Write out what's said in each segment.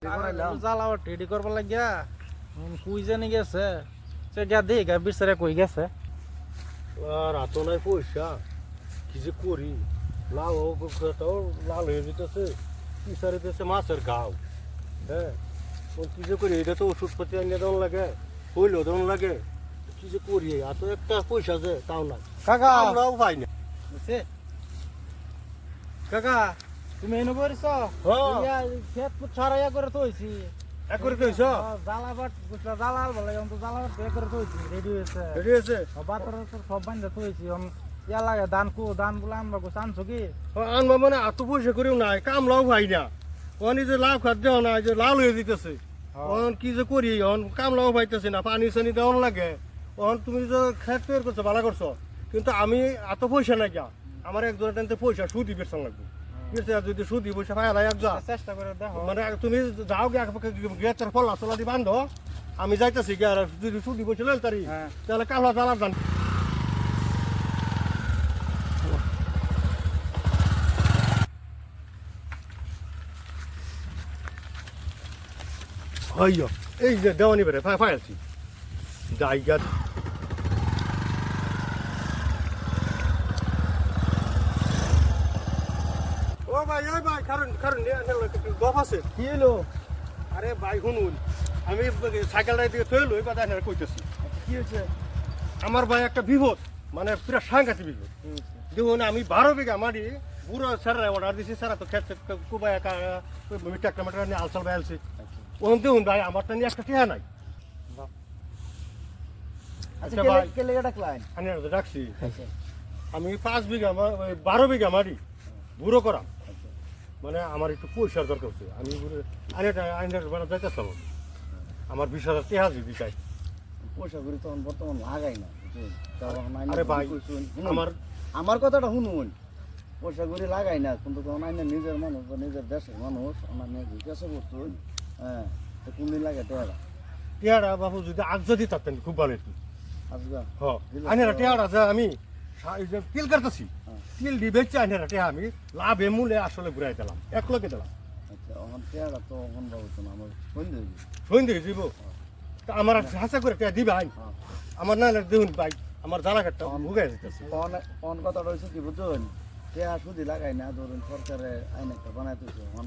জ্বালাও রেডি করবার লাগিয়া কুই জানি গেছে সে গিয়া দেই গা বিচারে কই গেছে আর হাত নাই পয়সা কি যে করি লাউ তাও লাল হয়ে যেতেছে পিসারে দিতেছে মাছের ঘাও হ্যাঁ কি যে করি এটা তো ওষুধপাতি আনিয়ে দেওয়ান লাগে হইলেও দেওয়ান লাগে কি যে করি আর তো একটা পয়সা যে তাও নাই কাকা আমরাও পাই না বুঝছে কাকা তুমি এনে করিস খেত পুত ছড়াইয়া করে থইছি এক করে কইছ জ্বালাবাট বুঝলা জ্বালাল বলে তো জ্বালাবাট বে করে থইছি রেডি হয়েছে রেডি আছে বাতর সব বান্ধে থইছি ইয়া লাগে ধান গুলা আনবা গো আনছো কি আনবা মানে এত পয়সা করেও নাই কামলাও পাই না অনি যে লাভ খাদ্য না যে লাল হয়ে যেতেছে অন কি যে করি অন কামলাও পাইতেছে না পানি সানি দেওয়ান লাগে অন তুমি যে খেত তৈরি করছো ভালো করছো কিন্তু আমি এত পয়সা নাই গা আমার একজনের টানতে পয়সা সুদি বেরসান লাগবে যদি সুদি পয়সা পাই না একজন চেষ্টা করে দেখো মানে তুমি যাও গেছের ফল আসলা দি বান্ধ আমি যাইতেছি গিয়ে আর যদি সুদি পয়সা লেন তারি তাহলে কামলা জ্বালার জান হইয়া এই যে দেওয়ানি বেড়ে ফাইলছি জায়গা ও ভাই ওই ভাই কারণ গপ আছে কি হলো আরে ভাই শুনুন আমি সাইকেলটা দিকে থইলো এই কথা কইতেছি কি হয়েছে আমার ভাই একটা বিপদ মানে পুরো সাংঘাতিক বিপদ দেখুন আমি 12 বিঘা মাটি পুরো স্যার অর্ডার দিছি স্যার তো খেতে কুবাই ট্রাক্টর নিয়ে আলসাল বাইলছি ওখান দেখুন ভাই আমার তো নিয়ে একটা টিহা নাই আচ্ছা কে লেগে ডাকলাই আমি ডাকছি আমি 5 বিঘা 12 বিঘা মাটি বুড়ো করা মানে আমার একটু পয়সার দরকার হচ্ছে আমি আইনের যাইতেছিলাম আমার 20,000 টিহা যদি চাই পয়সা করি তখন বর্তমান লাগাই না আরে ভাই আমার কথাটা শুনুন পয়সা করি লাগাই না কিন্তু তখন আইনা নিজের মানুষ বা নিজের দেশের মানুষ আমার নিয়ে জিজ্ঞাসা করতুন হ্যাঁ তো কোনদিন লাগে টেয়ারা টিহাটা বাবু যদি আজ যদি থাকতেন খুব ভালো একটু আজগা আইনের টিহাটা যে আমি তিল কাটতেছি তিল দিবে আইনের টিহা আমি লাভে মূলে আসলে ঘুরাই দিলাম 1 লক্ষে দিলাম আচ্ছা আমার টেয়ারা তো এখন ভাবতো না আমার সন্দেহ সন্ধ্যে দিব আমার হাসা করে টিহা দিবে আইন আমার না দেখুন ভাই আমার জ্বালা কাটটা ভুগে যেতেছে অন কথাটা হয়েছে কি বুঝুন টেয়া শুধু লাগাই না ধরুন সরকারে আইন একটা বানাইতেছে এখন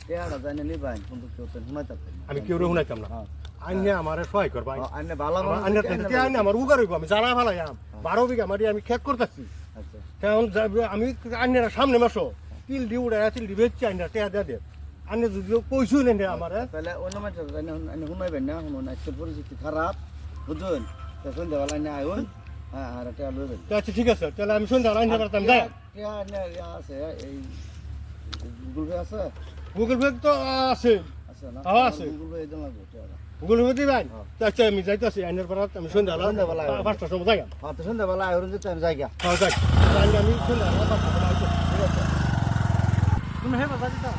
টেয়ারা জানে নিবাই কিন্তু কেউ তো শুনাই থাকতেন আমি কেউ শুনাইতাম না আইনে আমার সহায় করবা আইনে ভালো আইনে আমার উগার হইব আমি জ্বালা ফালাই 12 বিঘা মাটি আমি খেত করতেছি আচ্ছা কারণ আমি আইনের সামনে মাসো তিল দি উড়াই তিল দি বেচছি আইনের টেয়া দিয়ে দে আইনে যদি কইছু নেন আমার তাহলে অন্য মানুষ শুনাইবেন না শুনুন আজকের পরিস্থিতি খারাপ বুঝুন তো সন্ধ্যাবেলা না আইন হ্যাঁ আর টেয়া লইবেন আচ্ছা ঠিক আছে তাহলে আমি সন্ধ্যা আইন পারতাম যাই টেয়া আছে এই গুগল পে আছে গুগল পে তো আছে আছে না আছে গুগল পে এজন লাগবে টেয়ারা গুগল পে দিবেন আচ্ছা আমি যাইতেছি আইনের পারাত আমি সন্ধ্যাবেলা 5টার সময় যাই হ্যাঁ তো সন্ধ্যাবেলা আইন যেতে আমি যাই গা হ্যাঁ যাই আমি সন্ধ্যাবেলা 5টার সময় আইতে ঠিক আছে তুমি হে বাবা দিতা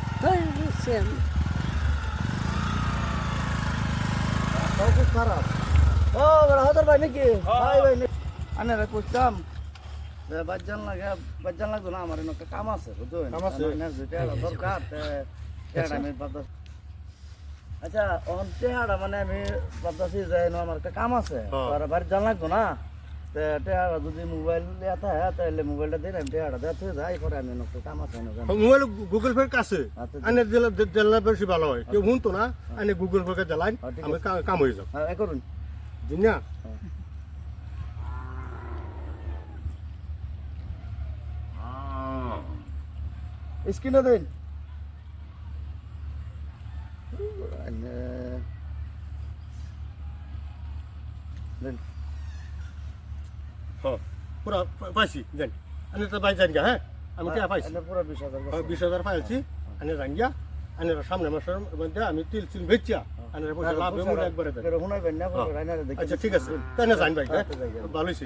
খুব খারাপ ও বড় হাজার ভাই নাকি ভাই ভাই আনে রে কইতাম বাজান লাগতো না আমার একটা কাম আছে বুঝুন কাম আছে দরকার টেয়ারা আমি ভাবতাম আচ্ছা অন টেয়ারা মানে আমি ভাবতাছি যে আমার একটা কাম আছে আর বাড়ি জান লাগতো না টেয়ারা যদি মোবাইল এত হয় তাহলে মোবাইলটা দিন আমি টেয়ারা দেখতে যাই পরে আমি একটা কাম আছে মোবাইল গুগল পে কাছে আইনের দিলে বেশি ভালো হয় কেউ শুনতো না আইনে গুগল পে দিলাই আমি কাম হয়ে যাব হ্যাঁ করুন দিনা স্ক্রিনে দিন পুরা পাইছি জানি আনে তো বাই জানি হ্যাঁ আমি টিয়া পাইছি পুরো 20,000 20,000 পাইছি আনে জানি আনে সামনে মাসের মধ্যে আমি তিল তিল বেচিয়া আনে পয়সা লাভ হবে একবারে শুনাইবেন না আচ্ছা ঠিক আছে তাই না জানি ভাই হ্যাঁ ভালো হয়েছে